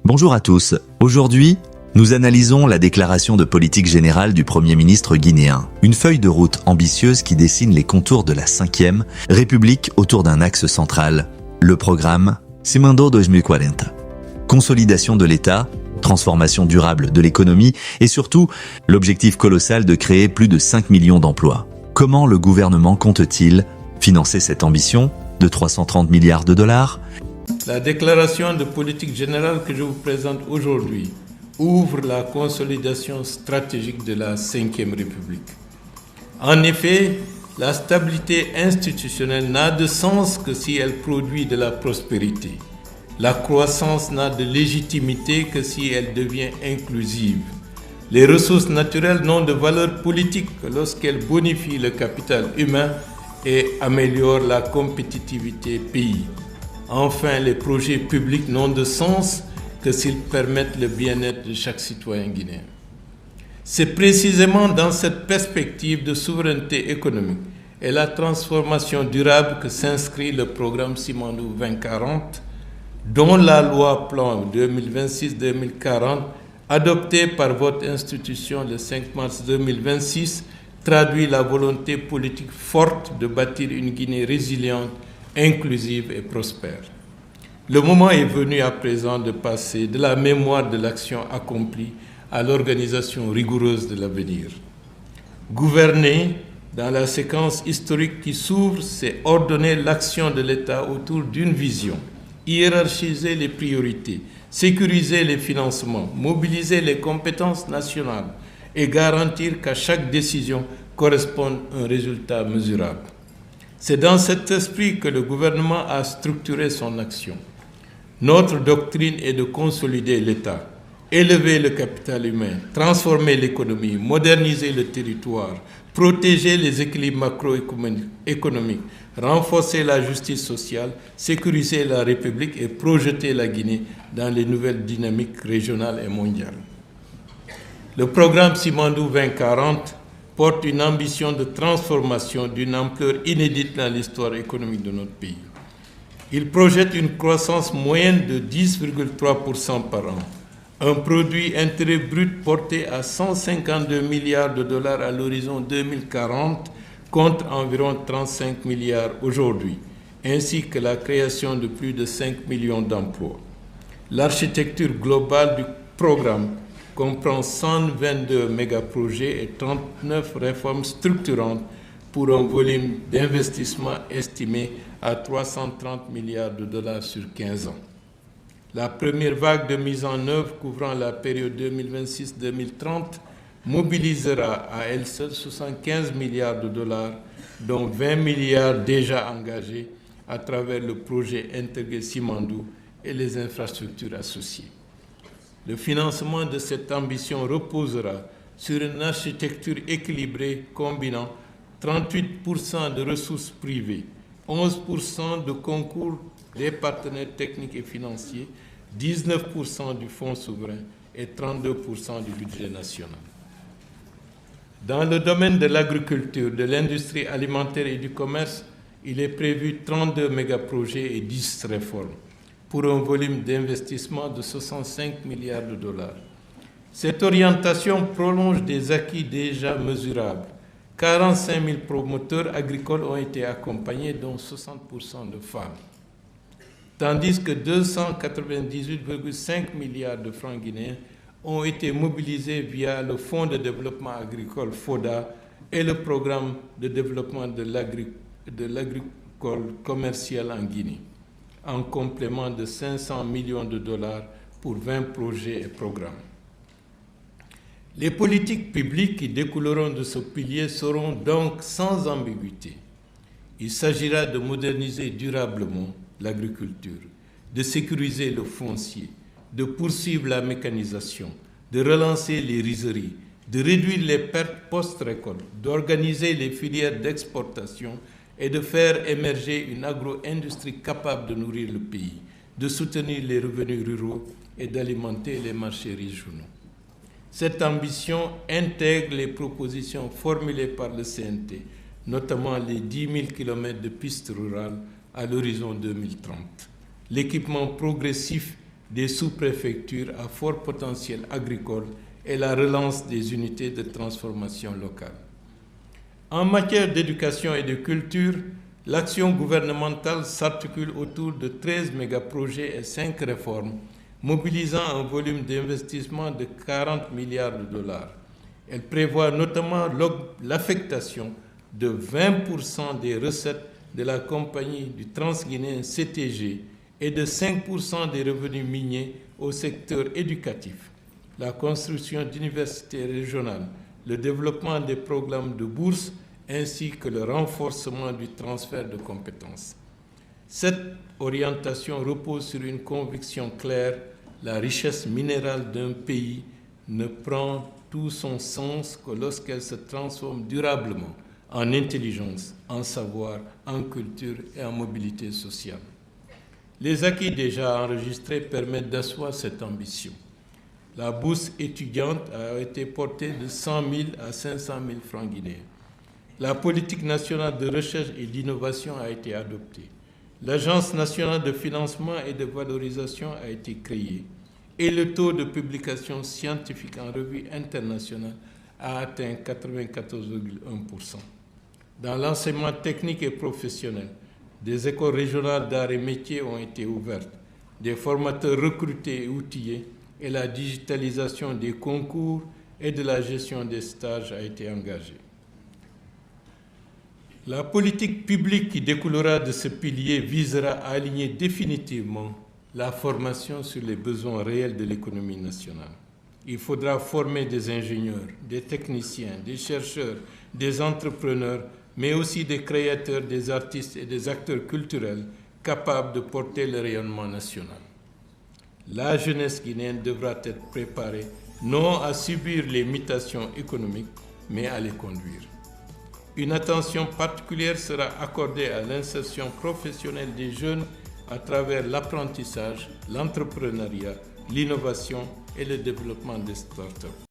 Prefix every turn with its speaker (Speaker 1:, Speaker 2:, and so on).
Speaker 1: Bonjour à tous. Aujourd'hui, nous analysons la déclaration de politique générale du Premier ministre guinéen. Une feuille de route ambitieuse qui dessine les contours de la 5e République autour d'un axe central. Le programme Cimando 2040. Consolidation de l'État, transformation durable de l'économie et surtout l'objectif colossal de créer plus de 5 millions d'emplois. Comment le gouvernement compte-t-il financer cette ambition de 330 milliards de dollars ?
Speaker 2: La déclaration de politique générale que je vous présente aujourd'hui ouvre la consolidation stratégique de la 5e République. En effet, la stabilité institutionnelle n'a de sens que si elle produit de la prospérité. La croissance n'a de légitimité que si elle devient inclusive. Les ressources naturelles n'ont de valeur politique que lorsqu'elles bonifient le capital humain et améliorent la compétitivité pays. Enfin, les projets publics n'ont de sens que s'ils permettent le bien-être de chaque citoyen guinéen. C'est précisément dans cette perspective de souveraineté économique et la transformation durable que s'inscrit le programme Cimando 2040, dont la loi plan 2026-2040, adoptée par votre institution le 5 mars 2026, traduit la volonté politique forte de bâtir une Guinée résiliente, inclusive et prospère. Le moment est venu à présent de passer de la mémoire de l'action accomplie à l'organisation rigoureuse de l'avenir. Gouverner dans la séquence historique qui s'ouvre, c'est ordonner l'action de l'État autour d'une vision, hiérarchiser les priorités, sécuriser les financements, mobiliser les compétences nationales et garantir qu'à chaque décision corresponde un résultat mesurable. C'est dans cet esprit que le gouvernement a structuré son action. Notre doctrine est de consolider l'État, élever le capital humain, transformer l'économie, moderniser le territoire, protéger les équilibres macroéconomiques, renforcer la justice sociale, sécuriser la République et projeter la Guinée dans les nouvelles dynamiques régionales et mondiales. Le programme Cimando 2040 porte une ambition de transformation d'une ampleur inédite dans l'histoire économique de notre pays. Il projette une croissance moyenne de 10,3% par an, un produit intérieur brut porté à 152 milliards de dollars à l'horizon 2040 contre environ 35 milliards aujourd'hui, ainsi que la création de plus de 5 millions d'emplois. L'architecture globale du programme comprend 122 mégaprojets et 39 réformes structurantes pour un volume d'investissement estimé à 330 milliards de dollars sur 15 ans. La première vague de mise en œuvre couvrant la période 2026-2030 mobilisera à elle seule 75 milliards de dollars, dont 20 milliards déjà engagés à travers le projet intégré Cimando et les infrastructures associées. Le financement de cette ambition reposera sur une architecture équilibrée combinant 38% de ressources privées, 11% de concours des partenaires techniques et financiers, 19% du fonds souverain et 32% du budget national. Dans le domaine de l'agriculture, de l'industrie alimentaire et du commerce, il est prévu 32 mégaprojets et 10 réformes, pour un volume d'investissement de 65 milliards de dollars. Cette orientation prolonge des acquis déjà mesurables. 45 000 promoteurs agricoles ont été accompagnés, dont 60% de femmes. Tandis que 298,5 milliards de francs guinéens ont été mobilisés via le Fonds de développement agricole FODA et le programme de développement de l'agricole commercial en Guinée, en complément de 500 millions de dollars pour 20 projets et programmes. Les politiques publiques qui découleront de ce pilier seront donc sans ambiguïté. Il s'agira de moderniser durablement l'agriculture, de sécuriser le foncier, de poursuivre la mécanisation, de relancer les rizeries, de réduire les pertes post-récolte, d'organiser les filières d'exportation et de faire émerger une agro-industrie capable de nourrir le pays, de soutenir les revenus ruraux et d'alimenter les marchés régionaux. Cette ambition intègre les propositions formulées par le CNT, notamment les 10 000 km de pistes rurales à l'horizon 2030, l'équipement progressif des sous-préfectures à fort potentiel agricole et la relance des unités de transformation locale. En matière d'éducation et de culture, l'action gouvernementale s'articule autour de 13 mégaprojets et 5 réformes, mobilisant un volume d'investissement de 40 milliards de dollars. Elle prévoit notamment l'affectation de 20% des recettes de la compagnie du Transguinéen CTG et de 5% des revenus miniers au secteur éducatif, la construction d'universités régionales, le développement des programmes de bourse ainsi que le renforcement du transfert de compétences. Cette orientation repose sur une conviction claire: la richesse minérale d'un pays ne prend tout son sens que lorsqu'elle se transforme durablement en intelligence, en savoir, en culture et en mobilité sociale. Les acquis déjà enregistrés permettent d'asseoir cette ambition. La bourse étudiante a été portée de 100 000 à 500 000 francs guinéens. La politique nationale de recherche et d'innovation a été adoptée. L'Agence nationale de financement et de valorisation a été créée et le taux de publication scientifique en revue internationale a atteint 94,1%. Dans l'enseignement technique et professionnel, des écoles régionales d'arts et métiers ont été ouvertes, des formateurs recrutés et outillés, et la digitalisation des concours et de la gestion des stages a été engagée. La politique publique qui découlera de ce pilier visera à aligner définitivement la formation sur les besoins réels de l'économie nationale. Il faudra former des ingénieurs, des techniciens, des chercheurs, des entrepreneurs, mais aussi des créateurs, des artistes et des acteurs culturels capables de porter le rayonnement national. La jeunesse guinéenne devra être préparée non à subir les mutations économiques, mais à les conduire. Une attention particulière sera accordée à l'insertion professionnelle des jeunes à travers l'apprentissage, l'entrepreneuriat, l'innovation et le développement des startups.